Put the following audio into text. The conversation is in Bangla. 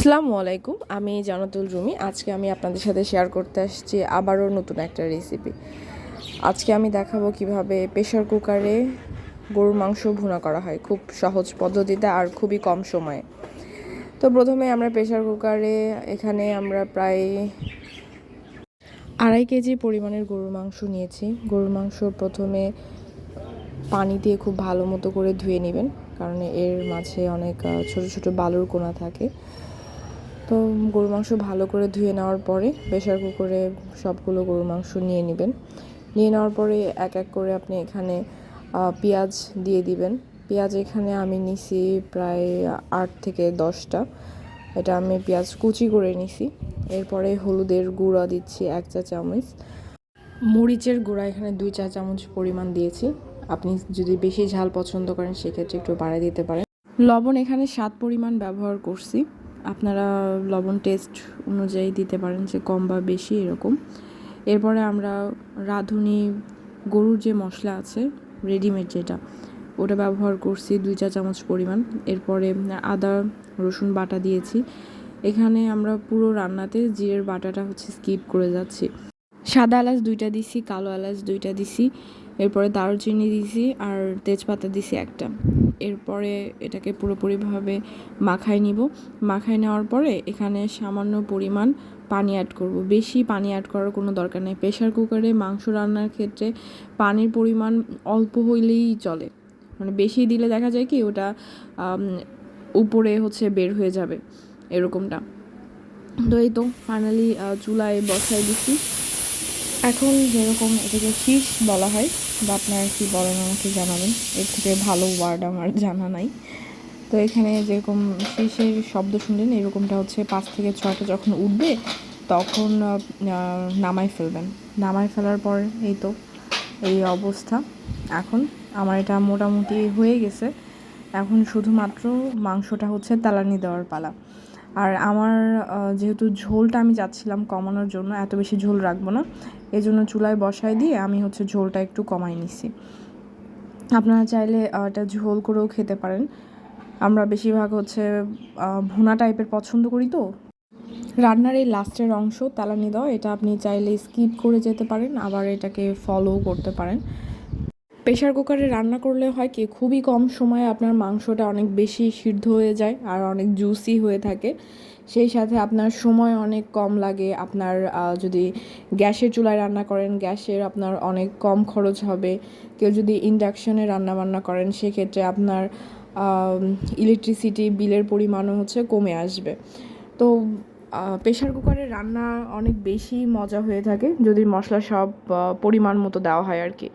আসসালামু আলাইকুম, আমি জানাতুল রুমি। আজকে আমি আপনাদের সাথে শেয়ার করতে আসছি আবারও নতুন একটা রেসিপি। আজকে আমি দেখাবো কিভাবে প্রেশার কুকারে গরুর মাংস ভুনা করা হয় খুব সহজ পদ্ধতিতে আর খুবই কম সময়ে। তো প্রথমে আমরা প্রেশার কুকারে এখানে আমরা প্রায় 2.5 কেজি পরিমাণের গরুর মাংস নিয়েছি। গরুর মাংস প্রথমে পানি দিয়ে খুব ভালো মতো করে ধুয়ে নেবেন, কারণ এর মাঝে অনেক ছোট ছোট বালুর কোনা থাকে। তো গরুর মাংস ভালো করে ধুয়ে নেওয়ার পরে প্রেশার কুকারে সবগুলো গরুর মাংস নিয়ে নেবেন। নিয়ে নেওয়ার পরে এক এক করে আপনি এখানে পেঁয়াজ দিয়ে দিবেন। পেঁয়াজ এখানে আমি নিছি প্রায় 8 থেকে 10টা। এটা আমি পেঁয়াজ কুচি করে নিছি। এরপরে হলুদের গুঁড়া দিচ্ছি 1 চা চামচ, মরিচের গুঁড়া এখানে 2 চা চামচ পরিমাণ দিয়েছি। আপনি যদি বেশি ঝাল পছন্দ করেন সেক্ষেত্রে একটু বাড়িয়ে দিতে পারেন। লবণ এখানে স্বাদ পরিমাণ ব্যবহার করছি, আপনারা লবণ টেস্ট অনুযায়ী দিতে পারেন, যে কম বা বেশি এরকম। এরপরে আমরা রাঁধুনি গরুর যে মশলা আছে রেডিমেড যেটা, ওটা ব্যবহার করছি 2 চা চামচ পরিমাণ। এরপরে আদা রসুন বাটা দিয়েছি। এখানে আমরা পুরো রান্নাতে জিরের বাটাটা স্কিপ করে যাচ্ছি। সাদা এলাচ 2টা দিছি, কালো এলাচ 2টা দিছি, এরপরে দারুচিনি দিছি আর তেজপাতা দিছি 1টা। এরপরে এটাকে পুরোপুরিভাবে মাখায় নিব। মাখায় নেওয়ার পরে এখানে সামান্য পরিমাণ পানি অ্যাড করব। বেশি পানি অ্যাড করার কোনো দরকার নেই। প্রেশার কুকারে মাংস রান্নার ক্ষেত্রে পানির পরিমাণ অল্প হইলেই চলে, মানে বেশি দিলে দেখা যায় কি ওটা উপরে বের হয়ে যাবে এরকমটা। তো এই তো ফাইনালি চুলায় বসায় দিচ্ছি। এখন যেরকম এটাকে শীষ বলা হয়, বা আপনারা কি বলেন আমাকে জানাবেন, এর থেকে ভালো ওয়ার্ড আমার জানা নাই। তো এখানে যেরকম শীষের শব্দ শুনলেন, এরকমটা 5 থেকে 6টা যখন উঠবে তখন নামাই ফেলবেন। নামাই ফেলার পর এই তো এই অবস্থা। এখন আমার এটা মোটামুটি হয়ে গেছে। এখন শুধুমাত্র মাংসটা তেলানি দেওয়ার পালা। আর আমার যেহেতু ঝোলটা আমি চাচ্ছিলাম কমানোর জন্য, এত বেশি ঝোল রাখবো না, এই জন্য চুলায় বসায় দিয়ে আমি ঝোলটা একটু কমাই নিছি। আপনারা চাইলে এটা ঝোল করেও খেতে পারেন। আমরা বেশিরভাগ ভুনা টাইপের পছন্দ করি। তো রান্নার এই লাস্টের অংশ তেলানি দেওয়া, এটা আপনি চাইলে স্কিপ করে যেতে পারেন, আবার এটাকে ফলোও করতে পারেন। প্রেশার কুকারে রান্না করলে হয় কি, খুবই কম সময়ে আপনার মাংসটা অনেক বেশি সিদ্ধ হয়ে যায় আর অনেক জুসি হয়ে থাকে। সেই সাথে আপনার সময় অনেক কম লাগে। আপনার যদি গ্যাসের চুলায় রান্না করেন, গ্যাসের আপনার অনেক কম খরচ হবে। কেউ যদি ইন্ডাকশনে রান্না বান্না করেন, সেক্ষেত্রে আপনার ইলেকট্রিসিটি বিলের পরিমাণও কমে আসবে। তো প্রেশার কুকারে রান্না অনেক বেশি মজা হয়ে থাকে যদি মশলা সব পরিমাণ মতো দেওয়া হয় আর কি।